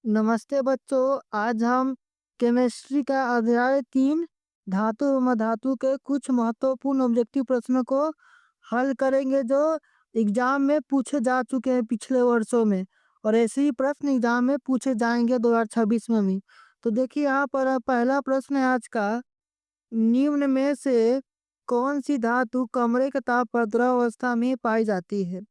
नमस्ते बच्चों। आज हम केमिस्ट्री का अध्याय 3 धातु एवं अधातु के कुछ महत्वपूर्ण ऑब्जेक्टिव प्रश्नों को हल करेंगे जो एग्जाम में पूछे जा चुके हैं पिछले वर्षों में, और ऐसे ही प्रश्न एग्जाम में पूछे जाएंगे 2026 में भी। तो देखिए यहाँ पर पहला प्रश्न है आज का। निम्न में से कौन सी धातु कमरे के ताप पर द्रव अवस्था में पाई जाती है?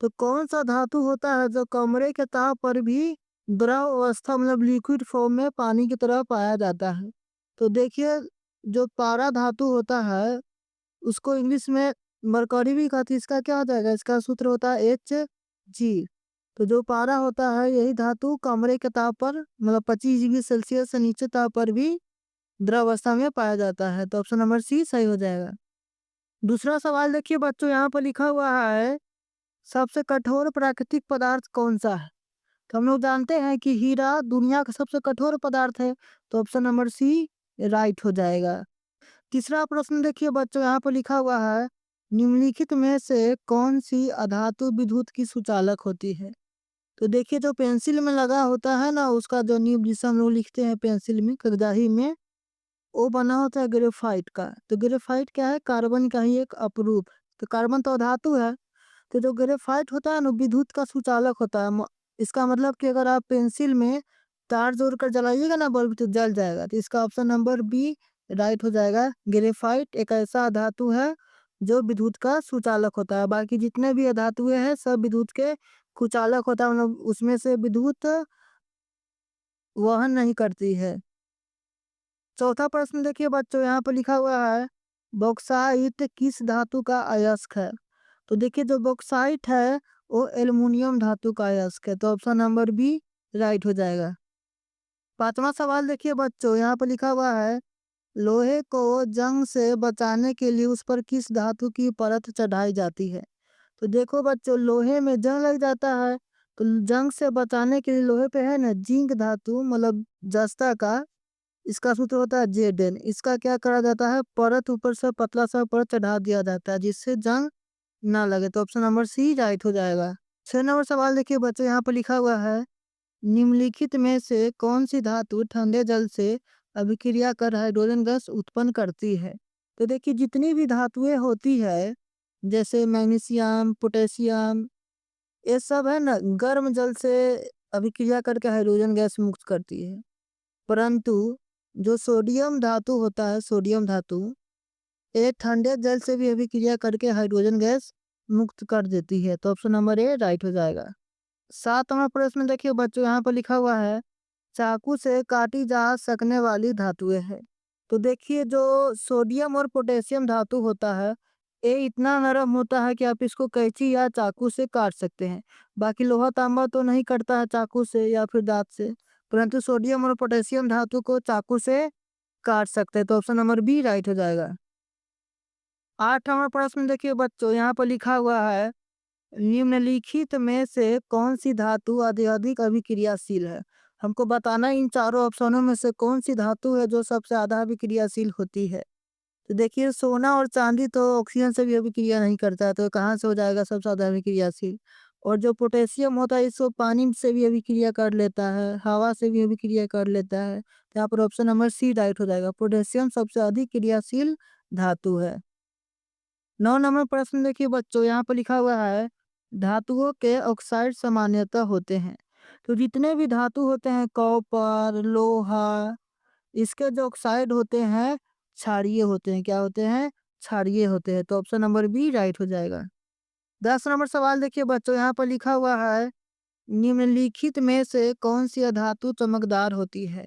तो कौन सा धातु होता है जो कमरे के ताप पर भी द्रव अवस्था मतलब लिक्विड फॉर्म में पानी की तरह पाया जाता है? तो देखिए, जो पारा धातु होता है उसको इंग्लिश में मरकरी भी कहते हैं। इसका क्या हो जाएगा? इसका सूत्र होता है Hg। तो जो पारा होता है यही धातु कमरे के ताप पर मतलब 25 डिग्री सेल्सियस से नीचे ताप पर भी द्रव अवस्था में पाया जाता है। तो ऑप्शन नंबर सी सही हो जाएगा। दूसरा सवाल देखिए बच्चों, यहाँ पर लिखा हुआ है सबसे कठोर प्राकृतिक पदार्थ कौन सा है? तो हम लोग जानते हैं कि हीरा दुनिया का सबसे कठोर पदार्थ है। तो ऑप्शन नंबर सी राइट हो जाएगा। तीसरा प्रश्न देखिए बच्चों, यहाँ पर लिखा हुआ है निम्नलिखित में से कौन सी अधातु विद्युत की सुचालक होती है? तो देखिए, जो पेंसिल में लगा होता है ना, उसका जो निब जिसे हम लोग लिखते हैं पेंसिल में कगजाही में, वो बना होता है ग्रेफाइट का। तो ग्रेफाइट क्या है? कार्बन का ही एक अपरूप। तो कार्बन तो धातु है। तो जो ग्रेफाइट होता है ना, विद्युत का सुचालक होता है। इसका मतलब कि अगर आप पेंसिल में तार जोड़कर जलाइएगा ना बल्ब, तो जल जाएगा। तो इसका ऑप्शन नंबर बी राइट हो जाएगा। ग्रेफाइट एक ऐसा धातु है जो विद्युत का सुचालक होता है। बाकी जितने भी धातुएं हैं सब विद्युत के कुचालक होता है, मतलब उसमें से विद्युत वहन नहीं करती है। चौथा प्रश्न देखिए बच्चों, यहाँ पर लिखा हुआ है बॉक्साइट किस धातु का अयस्क है? तो देखिए, जो बॉक्साइट है वो एल्युमिनियम धातु का अयस्क है। तो ऑप्शन नंबर बी राइट हो जाएगा। पांचवा सवाल देखिए बच्चों, यहाँ पर लिखा हुआ है लोहे को जंग से बचाने के लिए उस पर किस धातु की परत चढ़ाई जाती है? तो देखो बच्चों, लोहे में जंग लग जाता है, तो जंग से बचाने के लिए लोहे पे है ना जिंक धातु मतलब जस्ता का, इसका सूत्र होता है Zn। इसका क्या करा जाता है? परत ऊपर से पतला सा परत चढ़ा दिया जाता है जिससे जंग ना लगे। तो ऑप्शन नंबर सी राइट हो जाएगा। 6 नंबर सवाल देखिए बच्चों, यहाँ पर लिखा हुआ है निम्नलिखित में से कौन सी धातु ठंडे जल से अभिक्रिया कर हाइड्रोजन गैस उत्पन्न करती है? तो देखिए, जितनी भी धातुएं होती है जैसे मैग्नीशियम, पोटेशियम, ये सब है ना गर्म जल से अभिक्रिया करके हाइड्रोजन गैस मुक्त करती है। परंतु जो सोडियम धातु होता है, सोडियम धातु, ये ठंडे जल से भी अभिक्रिया करके हाइड्रोजन गैस मुक्त कर देती है। तो ऑप्शन नंबर ए राइट हो जाएगा। 7वां प्रश्न देखिए बच्चों, यहाँ पर लिखा हुआ है चाकू से काटी जा सकने वाली धातुएं है। तो देखिए, जो सोडियम और पोटेशियम धातु होता है ये इतना नरम होता है कि आप इसको कैंची या चाकू से काट सकते हैं। बाकी लोहा तांबा तो नहीं कटता है चाकू से या फिर दांत से, परंतु सोडियम और पोटेशियम धातु को चाकू से काट सकते हैं। तो ऑप्शन नंबर बी राइट हो जाएगा। 8वां प्रश्न देखिए बच्चों, यहाँ पर लिखा हुआ है निम्नलिखित में से कौन सी धातु अत्यधिक अभिक्रियाशील है? हमको बताना इन चारों ऑप्शनों में से कौन सी धातु है जो सबसे ज्यादा अभिक्रियाशील होती है। तो देखिए, सोना और चांदी तो ऑक्सीजन से भी अभिक्रिया नहीं करता है, तो कहाँ से हो जाएगा सबसे ज्यादा अभिक्रियाशील? और जो पोटेशियम होता है इसको पानी से भी अभिक्रिया कर लेता है, हवा से भी अभिक्रिया कर लेता है। तो यहाँ पर ऑप्शन नंबर सी राइट हो जाएगा। पोटेशियम सबसे अधिक क्रियाशील धातु है। 9 नंबर प्रश्न देखिए बच्चों, यहाँ पर लिखा हुआ है धातुओं के ऑक्साइड सामान्यतः होते हैं। तो जितने भी धातु होते हैं कॉपर, लोहा, इसके जो ऑक्साइड होते हैं क्षारीय होते हैं। क्या होते हैं? क्षारीय होते हैं। तो ऑप्शन नंबर बी राइट हो जाएगा। 10 नंबर सवाल देखिए बच्चों, यहाँ पर लिखा हुआ है निम्नलिखित में से कौन सी अधातु चमकदार होती है?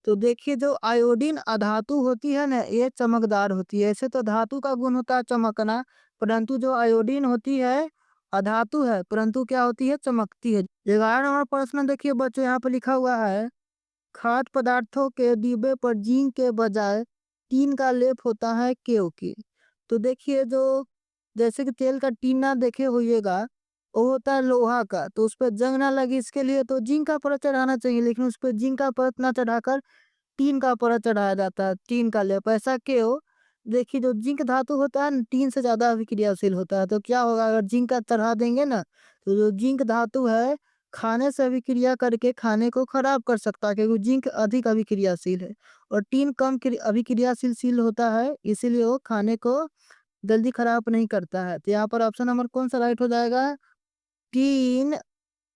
तो देखिए, जो आयोडीन अधातु होती है ना ये चमकदार होती है। ऐसे तो धातु का गुण होता है चमकना, परंतु जो आयोडीन होती है अधातु है, परंतु क्या होती है? चमकती है। 11 नंबर प्रश्न देखिए बच्चों, यहाँ पर लिखा हुआ है खाद्य पदार्थों के डिब्बे पर जिंक के बजाय टीन का लेप होता है क्योंकि? तो देखिए, जो जैसे कि तेल का टीना देखे होइएगा वो होता है लोहा का, तो उस पर जंग ना लगे इसके लिए तो जिंक का परत चढ़ाना चाहिए, लेकिन उस पर जिंक का परत ना चढ़ाकर टीन का परत चढ़ाया जाता है, टीन का लेप। ऐसा क्यों? देखिए, जो जिंक धातु होता है ना टीन से ज्यादा अभिक्रियाशील होता है। तो क्या होगा अगर जिंक का चढ़ा देंगे ना, तो जो जिंक धातु है खाने से अभिक्रिया करके खाने को खराब कर सकता है, क्योंकि जिंक अधिक अभिक्रियाशील है और टीन कम अभिक्रियाशील होता है, इसीलिए वो खाने को जल्दी खराब नहीं करता है। तो यहाँ पर ऑप्शन नंबर कौन सा राइट हो जाएगा? टीन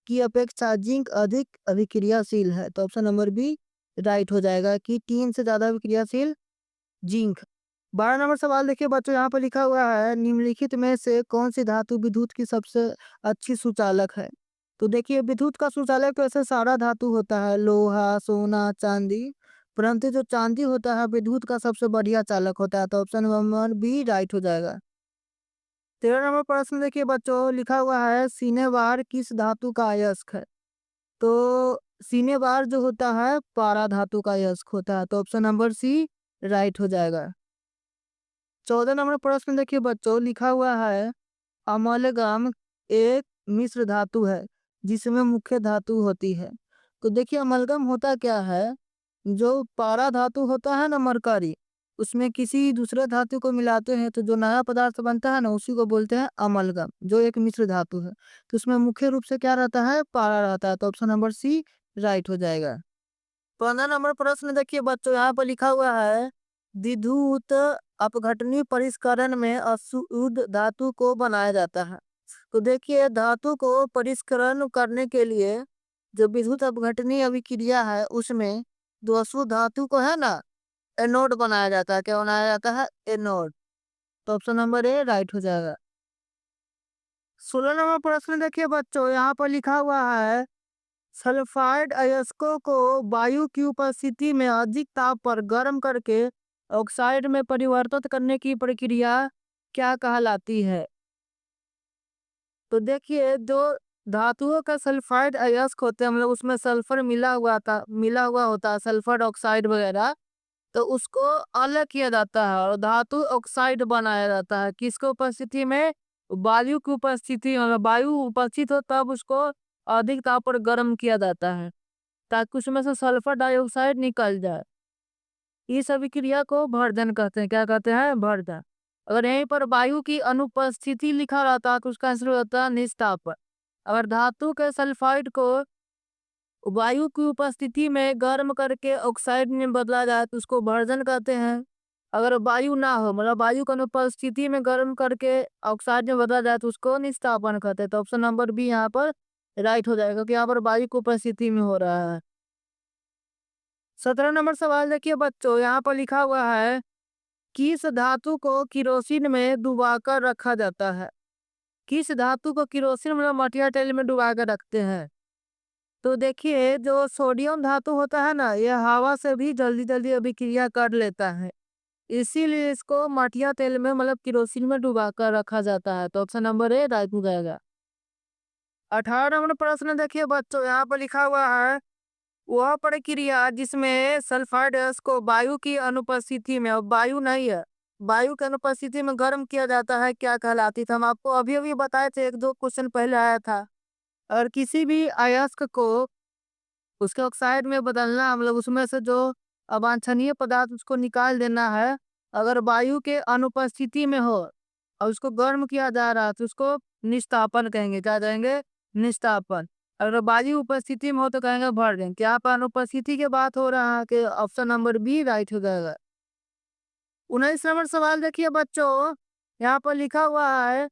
की अपेक्षा जिंक अधिक अभिक्रियाशील है, तो ऑप्शन नंबर बी राइट हो जाएगा कि टीन से ज्यादा अभिक्रियाशील जिंक। 12 नंबर सवाल देखिए बच्चों, यहाँ पर लिखा हुआ है निम्नलिखित में से कौन सी धातु विद्युत की सबसे अच्छी सुचालक है? तो देखिए विद्युत का सुचालक तो ऐसे सारा धातु होता है, लोहा, सोना, चांदी, परंतु जो चांदी होता है विद्युत का सबसे बढ़िया चालक होता है, तो ऑप्शन नंबर बी राइट हो जाएगा। 13 नंबर प्रश्न देखिए बच्चों, लिखा हुआ है सीनेवार किस धातु का अयस्क है? तो सीनेवार जो होता है पारा धातु का अयस्क होता है, तो ऑप्शन नंबर सी राइट हो जाएगा। 14 नंबर प्रश्न देखिए बच्चों, लिखा हुआ है अमलगम एक मिश्र धातु है जिसमें मुख्य धातु होती है। तो देखिए अमलगम होता क्या है, जो पारा धातु होता है ना मरकरी, उसमें किसी दूसरे धातु को मिलाते हैं तो जो नया पदार्थ बनता है ना उसी को बोलते हैं अमलगम, जो एक मिश्र धातु है। तो उसमें मुख्य रूप से क्या रहता है? पारा रहता है, तो ऑप्शन नंबर सी राइट हो जाएगा। 15 नंबर प्रश्न देखिए बच्चों, यहाँ पर लिखा हुआ है विद्युत अपघटनी परिष्करण में अशुद्ध धातु को बनाया जाता है। तो देखिए धातु को परिष्करण करने के लिए जो विद्युत अपघटनी अभिक्रिया है उसमें जो अशुद्ध धातु को है ना एनोड बनाया जाता है। क्या बनाया जाता है? एनोड। तो ऑप्शन नंबर ए राइट हो जाएगा। 16 नंबर प्रश्न देखिए बच्चों, यहाँ पर लिखा हुआ है सल्फाइड अयस्कों को वायु की उपस्थिति में अधिक ताप पर गर्म करके ऑक्साइड में परिवर्तित करने की प्रक्रिया क्या कहलाती है? तो देखिए जो धातुओं का सल्फाइड अयस्क होते हैं, मतलब उसमें सल्फर मिला हुआ होता है, सल्फर ऑक्साइड वगैरह, तो उसको अलग किया जाता है और धातु ऑक्साइड बनाया जाता है। किसके उपस्थिति में? वायु की उपस्थिति, मतलब वायु उपस्थित हो तब उसको अधिक ताप पर गर्म किया जाता है ताकि उसमें से सल्फर डाइऑक्साइड निकल जाए। इस अभिक्रिया को भर्दन कहते हैं। क्या कहते हैं? भर्दन। अगर यहीं पर वायु की अनुपस्थिति लिखा रहता है तो उसका आंसर होता है निस्तापन। अगर धातु के सल्फाइड को वायु की उपस्थिति में गर्म करके ऑक्साइड में बदला जाए तो उसको भर्दन कहते हैं। अगर वायु ना हो, मतलब वायु की अनुपस्थिति में गर्म करके ऑक्साइड में बदला जाए तो उसको निस्तापन कहते हैं। तो ऑप्शन नंबर बी यहाँ पर राइट हो जाएगा क्योंकि यहाँ पर वायु की उपस्थिति में हो रहा है। 17 नंबर सवाल देखिए बच्चों, यहाँ पर लिखा हुआ है किस धातु को किरोसिन में डुबाकर रखा जाता है? किस धातु को किरोसिन मतलब मटिया तेल में डुबा कर रखते हैं? तो देखिए जो सोडियम धातु होता है ना, यह हवा से भी जल्दी जल्दी अभिक्रिया कर लेता है, इसीलिए इसको मटिया तेल में मतलब किरोसिन में डुबा कर रखा जाता है। तो ऑप्शन नंबर ए राइट हो जाएगा। 18 नंबर प्रश्न देखिए बच्चों, यहाँ पर लिखा हुआ है वह प्रक्रिया जिसमें सल्फाइड गैस को वायु की अनुपस्थिति में, अब वायु नहीं है, वायु की अनुपस्थिति में गर्म किया जाता है, क्या कहलाती थी? हम आपको अभी अभी बताए थे, एक दो क्वेश्चन पहले आया था। और किसी भी अयस्क को उसके ऑक्साइड में बदलना, मतलब उसमें से जो अवांछनीय पदार्थ उसको निकाल देना है, अगर वायु के अनुपस्थिति में हो और उसको गर्म किया जा रहा है तो उसको निस्तापन कहेंगे। क्या कहेंगे? निस्तापन। अगर वायु उपस्थिति में हो तो कहेंगे भर्दन। क्या पर अनुपस्थिति की बात हो रहा है कि ऑप्शन नंबर बी राइट हो जाएगा। 19 नंबर सवाल देखिए बच्चों, यहाँ पर लिखा हुआ है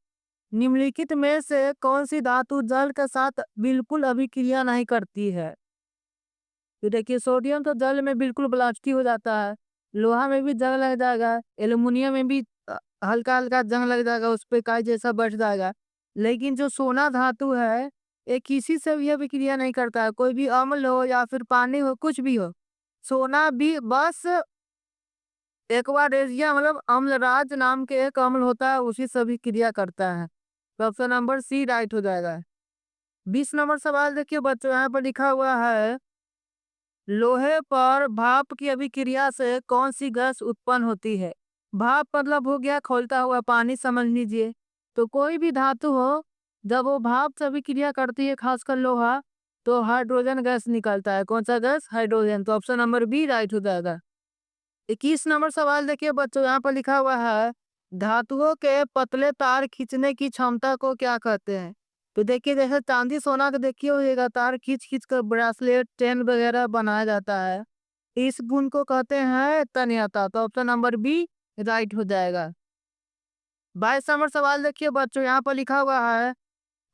निम्नलिखित में से कौन सी धातु जल के साथ बिल्कुल अभिक्रिया नहीं करती है? तो देखिए सोडियम तो जल में बिल्कुल ब्लास्टी हो जाता है, लोहा में भी जंग लग जाएगा, एल्युमिनियम में भी हल्का हल्का जंग लग जाएगा, उस पे काई जैसा बैठ जाएगा। लेकिन जो सोना धातु है ये किसी से भी अभिक्रिया नहीं करता है, कोई भी अम्ल हो या फिर पानी हो, कुछ भी हो, सोना भी बस एक्वारेजिया मतलब अम्लराज नाम के एक अम्ल होता है उसी से अभिक्रिया करता है। तो ऑप्शन नंबर सी राइट हो जाएगा। 20 नंबर सवाल देखिए बच्चों, यहाँ पर लिखा हुआ है लोहे पर भाप की अभिक्रिया से कौन सी गैस उत्पन्न होती है? भाप मतलब हो गया खौलता हुआ पानी, समझ लीजिए। तो कोई भी धातु हो जब वो भाप से अभिक्रिया करती है, खासकर लोहा, तो हाइड्रोजन गैस निकलता है। कौन सा गैस? हाइड्रोजन। तो ऑप्शन नंबर बी राइट हो जाएगा। 21 नंबर सवाल देखिए बच्चों, यहाँ पर लिखा हुआ है धातुओं के पतले तार खींचने की क्षमता को क्या कहते हैं? तो देखिए जैसे चांदी सोना का देखिए लगातार खींच खींच कर ब्रेसलेट चेन वगैरह बनाया जाता है, इस गुण को कहते हैं तन्यता। तो ऑप्शन नंबर बी राइट हो जाएगा। 22 नंबर सवाल देखिए बच्चों, यहाँ पर लिखा हुआ है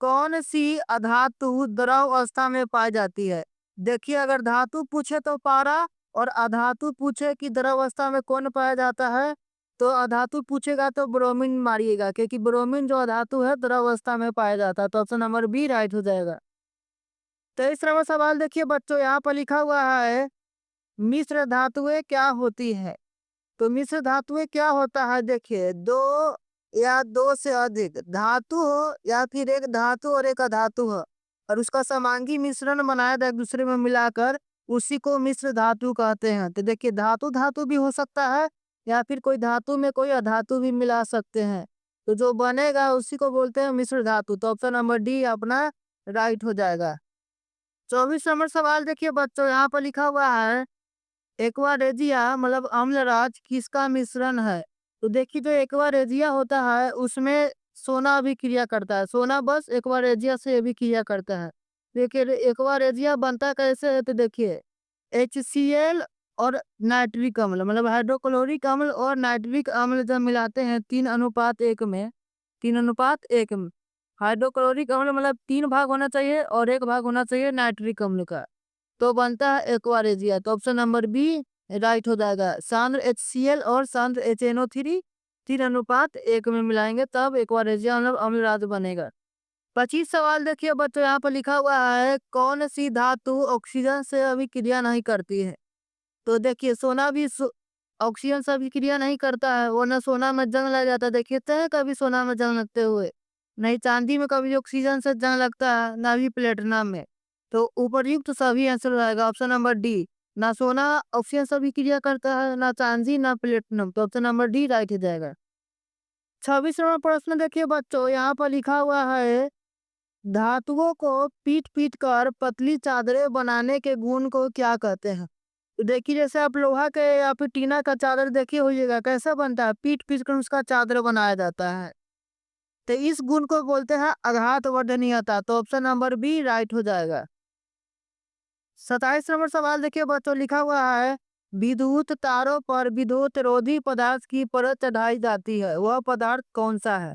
कौन सी अधातु द्रव अवस्था में पाई जाती है। देखिए अगर धातु पूछे तो पारा, और अधातु पूछे कि द्रव अवस्था में कौन पाया जाता है, तो अधातु पूछेगा तो ब्रोमीन मारिएगा, क्योंकि ब्रोमीन जो अधातु है द्रव अवस्था में पाया जाता है। तो ऑप्शन नंबर बी राइट हो जाएगा। 23 नंबर सवाल देखिए बच्चों, यहाँ पर लिखा हुआ है मिश्र धातुएं क्या होती है। तो मिश्र धातुएं क्या होता है, देखिए दो या दो से अधिक धातु हो, या फिर एक धातु और एक अधातु हो, और उसका समांगी मिश्रण बनाया था एक दूसरे में मिलाकर, उसी को मिश्र धातु कहते हैं। तो देखिए धातु धातु भी हो सकता है, या फिर कोई धातु में कोई अधातु भी मिला सकते हैं, तो जो बनेगा उसी को बोलते हैं मिश्र धातु। तो ऑप्शन नंबर डी अपना राइट हो जाएगा। 24 नंबर सवाल देखिए बच्चों, यहाँ पर लिखा हुआ है एक्वारेजिया मतलब अम्लराज किसका मिश्रण है। तो देखिए जो एक्वारेजिया होता है उसमें सोना भी क्रिया करता है, सोना बस एक्वारेजिया से भी क्रिया करता है। देखिए एक्वारेजिया बनता कैसे है, तो देखिए HCl और नाइट्रिक अम्ल मतलब हाइड्रोक्लोरिक अम्ल और नाइट्रिक अम्ल जब मिलाते हैं 3:1 में, 3:1 में हाइड्रोक्लोरिक अम्ल मतलब 3 भाग होना चाहिए और 1 भाग होना चाहिए नाइट्रिक अम्ल का, तो बनता है एक्वारेजिया। तो ऑप्शन नंबर बी राइट हो जाएगा। सांद्र HCl और सांद्र HNO3 3:1 में मिलाएंगे तब एक्वारेजिया मतलब अम्लराज बनेगा। 25 सवाल देखिए बच्चों, यहाँ पर लिखा हुआ है कौन सी धातु ऑक्सीजन से अभिक्रिया नहीं करती है। तो देखिए सोना भी ऑक्सीजन से अभिक्रिया नहीं करता है, वरना सोना में जंग लग जाता है। देखिए तो कभी सोना में जंग लगते हुए, नहीं चांदी में कभी ऑक्सीजन से जंग लगता है, ना भी प्लेटिनम में। तो उपर्युक्त सभी आंसर रहेगा ऑप्शन नंबर डी। ना सोना ऑक्सीजन से अभिक्रिया करता है, ना चांदी, ना प्लेटिनम। तो ऑप्शन नंबर डी राइट हो जाएगा। 26 नंबर प्रश्न देखिए बच्चों, यहाँ पर लिखा हुआ है धातुओं को पीट पीट कर पतली चादरें बनाने के गुण को क्या कहते हैं। तो देखिए जैसे आप लोहा के या फिर टीना का चादर देखिए होइएगा कैसा बनता है, पीट पीट कर उसका चादर बनाया जाता है, तो इस गुण को बोलते हैं आघात वर्धनीयता। तो ऑप्शन नंबर बी राइट हो जाएगा। 27 नंबर सवाल देखिए बच्चों, लिखा हुआ है विद्युत तारों पर विद्युत रोधी पदार्थ की परत चढ़ाई जाती है, वह पदार्थ कौन सा है।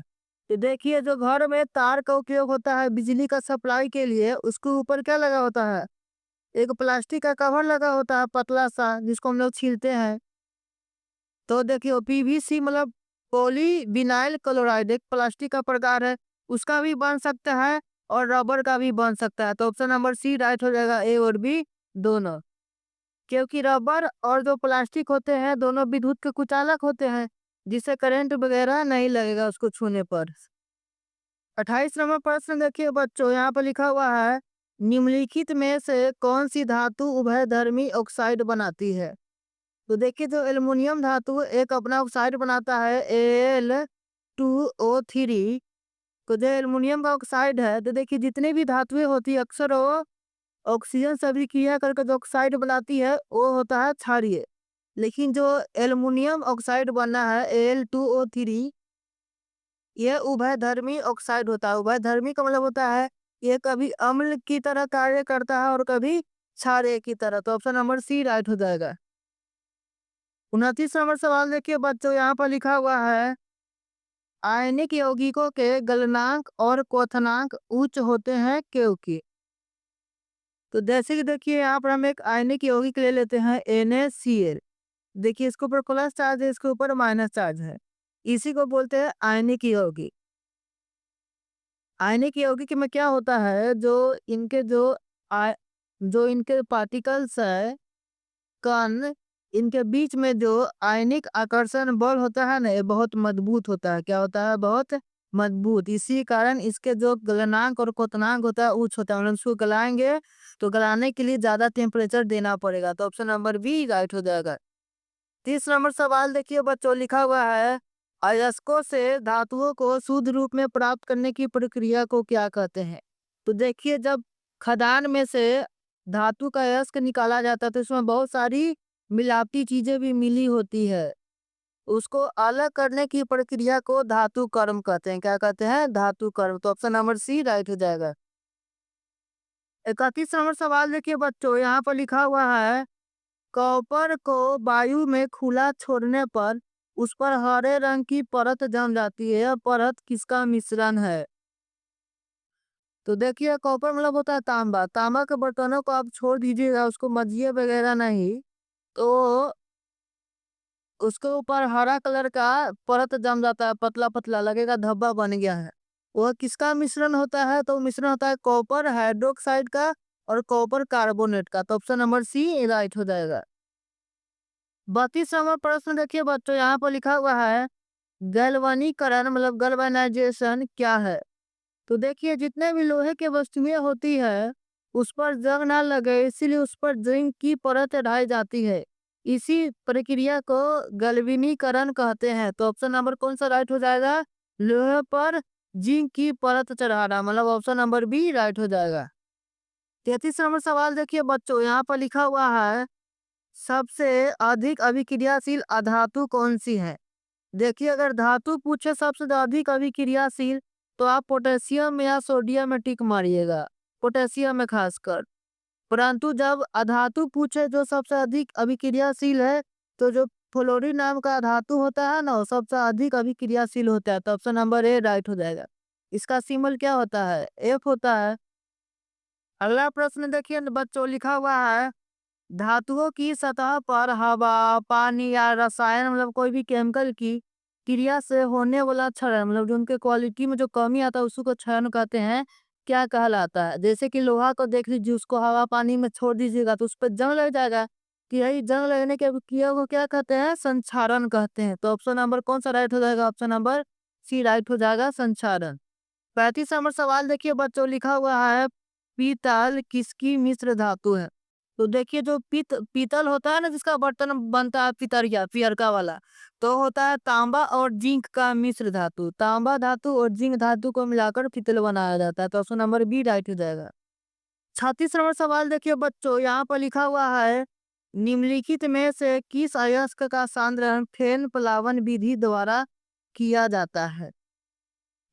तो देखिए जो घर में तार का उपयोग होता है बिजली का सप्लाई के लिए, उसके ऊपर क्या लगा होता है, एक प्लास्टिक का कवर लगा होता है पतला सा, जिसको हम लोग छीलते हैं। तो देखिए PVC मतलब पॉली विनाइल क्लोराइड एक प्लास्टिक का प्रकार है, उसका भी बन सकता है और रबर का भी बन सकता है। तो ऑप्शन नंबर सी राइट हो जाएगा, ए और बी दोनों। क्योंकि रबर और जो प्लास्टिक होते हैं दोनों विद्युत के कुचालक होते हैं, जिससे करंट वगैरह नहीं लगेगा उसको छूने पर। 28 नंबर प्रश्न देखिए बच्चों, यहाँ पर लिखा हुआ है निम्नलिखित में से कौन सी धातु उभयधर्मी ऑक्साइड बनाती है। तो देखिए जो एल्युमिनियम धातु एक अपना ऑक्साइड बनाता है Al2O3। तो जो एल्युमिनियम का ऑक्साइड है, तो देखिए जितनी भी धातुएं होती है अक्सर वो ऑक्सीजन से अभिक्रिया करके जो ऑक्साइड बनाती है वो होता है क्षारीय। लेकिन जो एल्युमिनियम ऑक्साइड बना है Al2O3, ये उभयधर्मी ऑक्साइड होता है। उभयधर्मी का मतलब होता है ये कभी अम्ल की तरह कार्य करता है और कभी क्षारीय की तरह। तो ऑप्शन नंबर सी राइट हो जाएगा। 29 नंबर सवाल देखिए बच्चों, यहाँ पर लिखा हुआ है आयनिक यौगिकों के गलनांक और क्वथनांक उच्च होते हैं क्योंकि। तो जैसे कि देखिए यहाँ पर हम एक आयनिक यौगिक ले लेते हैं NaCl। देखिए इसके ऊपर प्लस चार्ज है, इसके ऊपर माइनस चार्ज है, इसी को बोलते हैं आयनिक यौगिक। आयनिक यौगिक में क्या होता है, आ, जो इनके पार्टिकल्स है कण, इनके बीच में जो आयनिक आकर्षण बल होता है ना, ये बहुत मजबूत होता है। क्या होता है, बहुत मजबूत। इसी कारण इसके जो गलनांक और क्वथनांक होता है उच्च होता है। मतलब इसको गलाएंगे तो गलाने के लिए ज्यादा टेम्परेचर देना पड़ेगा। तो ऑप्शन नंबर बी राइट हो जाएगा। 30 नंबर सवाल देखिए बच्चों, लिखा हुआ है अयस्कों से धातुओं को शुद्ध रूप में प्राप्त करने की प्रक्रिया को क्या कहते हैं। तो देखिए जब खदान में से धातु का अयस्क निकाला जाता है तो इसमें बहुत सारी मिलावटी चीजें भी मिली होती है, उसको अलग करने की प्रक्रिया को धातु कर्म कहते हैं। क्या कहते हैं? धातु कर्म। तो ऑप्शन नंबर सी राइट हो जाएगा। 31 नंबर सवाल देखिए बच्चों, यहाँ पर लिखा हुआ है कॉपर को वायु में खुला छोड़ने पर उस पर हरे रंग की परत जम जाती है। यह परत किसका मिश्रण है? तो देखिए कॉपर मतलब होता है तांबा। तांबा के बर्तनों को आप छोड़ दीजिएगा, उसको मजिए वगैरह नहीं, तो उसके ऊपर हरा कलर का परत जम जाता है, पतला पतला लगेगा, धब्बा बन गया है। वह किसका मिश्रण होता है? तो मिश्रण होता है कॉपर हाइड्रोक्साइड का और कॉपर कार्बोनेट का। तो ऑप्शन नंबर सी राइट हो जाएगा। 32 नंबर प्रश्न देखिए बच्चों, यहाँ पर लिखा हुआ है गैल्वानीकरण मतलब गैल्वेनाइजेशन क्या है? तो देखिए जितने भी लोहे की वस्तुएं होती है उस पर जंग ना लगे इसीलिए उस पर जिंक की परत चढ़ाई जाती है। इसी प्रक्रिया को गैल्वेनीकरण कहते हैं। तो ऑप्शन नंबर कौन सा राइट हो जाएगा? लोहे पर जिंक की परत चढ़ाना, मतलब ऑप्शन नंबर बी राइट हो जाएगा। 33 नंबर सवाल देखिए बच्चों, यहाँ पर लिखा हुआ है सबसे अधिक अभिक्रियाशील अधातु कौन सी है? देखिए अगर धातु पूछे सबसे अधिक अभिक्रियाशील तो आप पोटेशियम या सोडियम में टिक मारिएगा, पोटेशियम में खासकर। परंतु जब अधातु पूछे जो सबसे अधिक अभिक्रियाशील है, तो जो फ्लोरीन नाम का धातु होता है ना वो सबसे अधिक अभिक्रियाशील होता है। तो ऑप्शन नंबर ए राइट हो जाएगा। इसका सिंबल क्या होता है? एफ होता है। अगला प्रश्न देखिए बच्चों, लिखा हुआ है धातुओं की सतह पर हवा, पानी या रसायन मतलब कोई भी केमिकल की क्रिया से होने वाला क्षरण मतलब जो उनके क्वालिटी में जो कमी आता है उसी को क्षरण कहते हैं। क्या कहलाता है? जैसे कि लोहा को देख लीजिए, उसको हवा पानी में छोड़ दीजिएगा तो उस पर जंग लग जाएगा। कि यही जंग लगने के क्रिया को क्या कहते हैं? संक्षारण कहते हैं। तो ऑप्शन नंबर कौन सा राइट हो जाएगा? ऑप्शन नंबर सी राइट हो जाएगा, संक्षारण। 35 नंबर सवाल देखिए बच्चों, लिखा हुआ है पीतल किसकी मिश्र धातु है? तो देखिए जो पीतल होता है ना जिसका बर्तन बनता है पितरिया पियरका वाला, तो होता है तांबा और जिंक का मिश्र धातु। तांबा धातु और जिंक धातु को मिलाकर पीतल बनाया जाता है। तो ऑप्शन नंबर बी राइट हो जाएगा। 36 नंबर सवाल देखिए बच्चों, यहाँ पर लिखा हुआ है निम्नलिखित में से किस अयस्क का सांद्रण फेन प्लावन विधि द्वारा किया जाता है?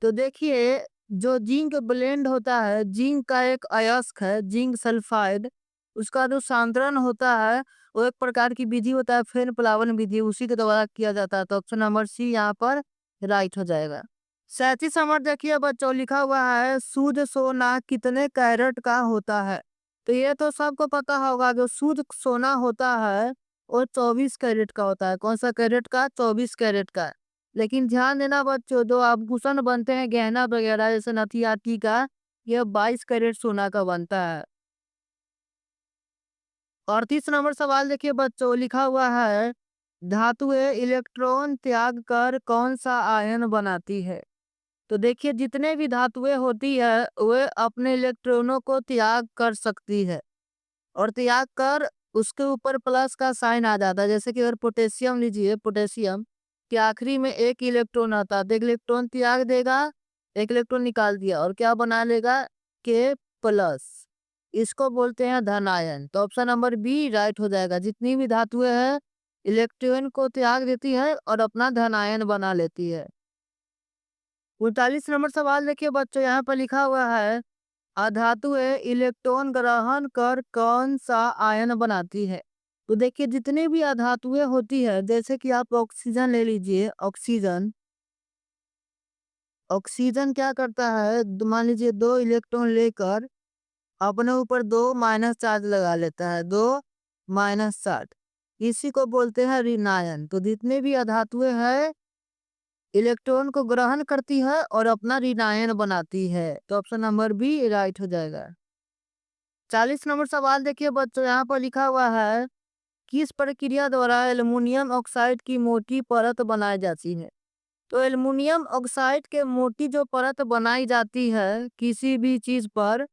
तो देखिए जो जिंक ब्लेंड होता है, जिंक का एक अयस्क है जिंक सल्फाइड, उसका जो सांद्रण होता है वो एक प्रकार की विधि होता है फेन प्लावन विधि, उसी के द्वारा किया जाता है। तो ऑप्शन नंबर सी यहाँ पर राइट हो जाएगा। 37 नंबर देखिए बच्चों, लिखा हुआ है शुद्ध सोना कितने कैरेट का होता है? तो ये तो सबको पता होगा, जो शुद्ध सोना होता है वो 24 कैरेट का होता है। कौन सा कैरेट का? 24 कैरेट का। लेकिन ध्यान देना बच्चों, जो आभूषण बनते हैं गहना वगैरह जैसे नथिया टीका, यह 22 कैरेट सोना का बनता है। 38 नंबर सवाल देखिए बच्चों, लिखा हुआ है धातुएं इलेक्ट्रॉन त्याग कर कौन सा आयन बनाती है? तो देखिए जितने भी धातुएं होती है वे अपने इलेक्ट्रॉनों को त्याग कर सकती है, और त्याग कर उसके ऊपर प्लस का साइन आ जाता है। जैसे कि अगर पोटेशियम लीजिए, पोटेशियम के आखिरी में एक इलेक्ट्रॉन आता है, तो एक इलेक्ट्रॉन त्याग देगा, एक इलेक्ट्रॉन निकाल दिया और क्या बना लेगा? के प्लस। इसको बोलते हैं धन आयन। तो ऑप्शन नंबर बी राइट हो जाएगा। जितनी भी धातुएं हैं इलेक्ट्रॉन को त्याग देती है और अपना धन आयन बना लेती है। 39 नंबर सवाल देखिए बच्चों, यहाँ पर लिखा हुआ है अधातुएं इलेक्ट्रॉन ग्रहण कर कौन सा आयन बनाती है? तो देखिए जितनी भी अधातुएं होती है, जैसे कि आप ऑक्सीजन ले लीजिए, ऑक्सीजन ऑक्सीजन क्या करता है, मान लीजिए 2 इलेक्ट्रॉन लेकर अपने ऊपर 2 माइनस चार्ज लगा लेता है, 2 माइनस चार्ज, इसी को बोलते हैं ऋण आयन। तो जितने भी अधातुएं हैं इलेक्ट्रॉन को ग्रहण करती है और अपना ऋण आयन बनाती है। तो ऑप्शन नंबर बी राइट हो जाएगा। 40 नंबर सवाल देखिए बच्चों, यहाँ पर लिखा हुआ है किस प्रक्रिया द्वारा एल्युमिनियम ऑक्साइड की मोटी परत बनाई जाती है? तो एल्युमिनियम ऑक्साइड के मोटी जो परत बनाई जाती है किसी भी चीज पर,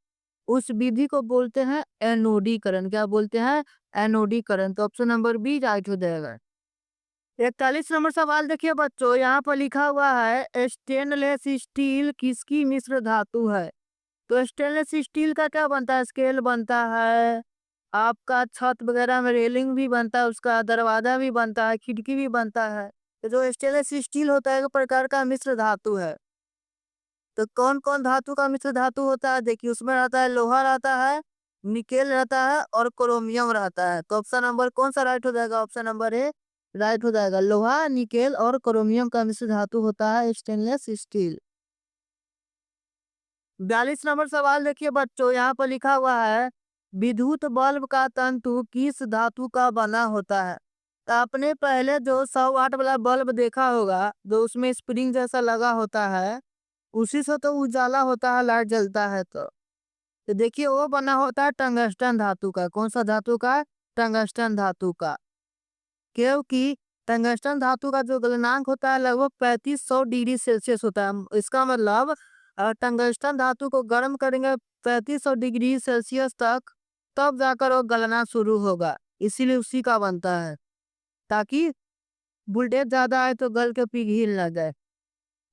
उस विधि को बोलते हैं एनोडीकरण। क्या बोलते हैं? एनोडीकरण। तो ऑप्शन नंबर बी राइट हो जाएगा। 41 नंबर सवाल देखिए बच्चों, यहाँ पर लिखा हुआ है स्टेनलेस स्टील किसकी मिश्र धातु है? तो स्टेनलेस स्टील का क्या बनता है? स्केल बनता है, आपका छत वगैरह में रेलिंग भी बनता है, उसका दरवाजा भी बनता है, खिड़की भी बनता है। तो जो स्टेनलेस स्टील होता है एक प्रकार का मिश्र धातु है। तो कौन कौन धातु का मिश्र धातु होता है, देखिए उसमें रहता है लोहा रहता है, निकेल रहता है और क्रोमियम रहता है। तो ऑप्शन नंबर कौन सा राइट हो जाएगा, ऑप्शन नंबर ए राइट हो जाएगा। लोहा, निकेल और क्रोमियम का मिश्र धातु होता है स्टेनलेस स्टील। 42 नंबर सवाल देखिए बच्चों, यहाँ पर लिखा हुआ है विद्युत बल्ब का तंतु किस धातु का बना होता है। तो आपने पहले जो 100 वाट वाला बल्ब देखा होगा, जो उसमें स्प्रिंग जैसा लगा होता है, उसी से तो उजाला होता है, लाइट जलता है। तो देखिए वो बना होता है टंगस्टन धातु का। कौन सा धातु का, टंगस्टन धातु का। क्योंकि टंगस्टन धातु का जो गलनांक होता है लगभग 3500 डिग्री सेल्सियस होता है। इसका मतलब टंगस्टन धातु को गर्म करेंगे 3500 डिग्री सेल्सियस तक, तब जाकर वो गलना शुरू होगा, इसीलिए उसी का बनता है, ताकि वोल्टेज ज्यादा आए तो गल के पिघल ना जाए।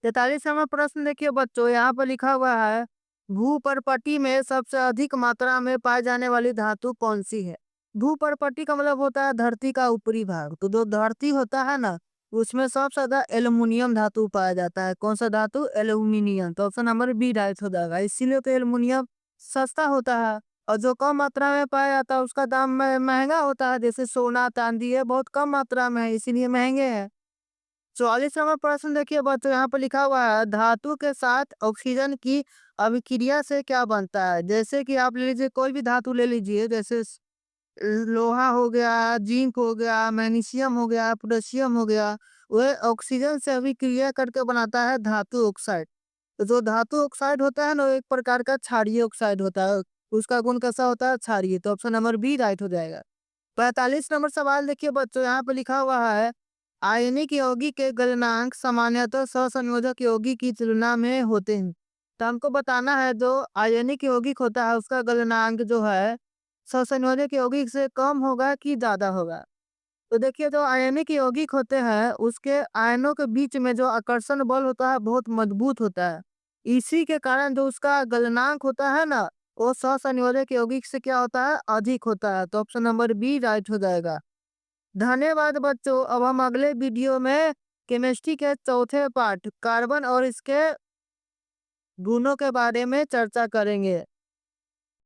43 नंबर प्रश्न देखिए बच्चों, यहाँ पर लिखा हुआ है भूपर्पटी में सबसे अधिक मात्रा में पाई जाने वाली धातु कौन सी है। भूपर्पटी का मतलब होता है धरती का ऊपरी भाग। तो जो धरती होता है ना, उसमें सबसे ज्यादा एल्युमिनियम धातु पाया जाता है। कौन सा धातु, एल्युमिनियम। तो ऑप्शन नंबर बी राइट हो जाएगा। इसीलिए तो एल्युमिनियम सस्ता होता है, और जो कम मात्रा में पाया जाता है उसका दाम महंगा होता है। जैसे सोना चांदी है, बहुत कम मात्रा में है, इसीलिए महंगे हैं। 44 नंबर प्रश्न देखिए बच्चों, यहाँ पे लिखा हुआ है धातु के साथ ऑक्सीजन की अभिक्रिया से क्या बनता है। जैसे कि आप ले लीजिए, कोई भी धातु ले लीजिए, जैसे लोहा हो गया, जिंक हो गया, मैग्नीशियम हो गया, पोटेशियम हो गया, वह ऑक्सीजन से अभिक्रिया करके बनाता है धातु ऑक्साइड। तो जो धातु ऑक्साइड होता है ना, वो एक प्रकार का क्षारीय ऑक्साइड होता है। उसका गुण कैसा होता है, क्षारीय। तो ऑप्शन नंबर बी राइट हो जाएगा। 45 नंबर सवाल देखिए बच्चों, यहाँ पे लिखा हुआ है आयनिक यौगिक के गलनांक सामान्यतः सहसंयोजक यौगिक की तुलना में होते हैं। तो हमको बताना है जो आयनिक यौगिक होता है उसका गलनांक जो है सहसंयोजक यौगिक से कम होगा कि ज्यादा होगा। तो देखिए जो आयनिक यौगिक होते हैं उसके आयनों के बीच में जो आकर्षण बल होता है बहुत मजबूत होता है। इसी के कारण जो उसका गलनांक होता है ना, वो सहसंयोजक यौगिक से क्या होता है, अधिक होता है। तो ऑप्शन नंबर बी राइट हो जाएगा। धन्यवाद बच्चों। अब हम अगले वीडियो में केमिस्ट्री के चौथे पार्ट कार्बन और इसके गुणों के बारे में चर्चा करेंगे।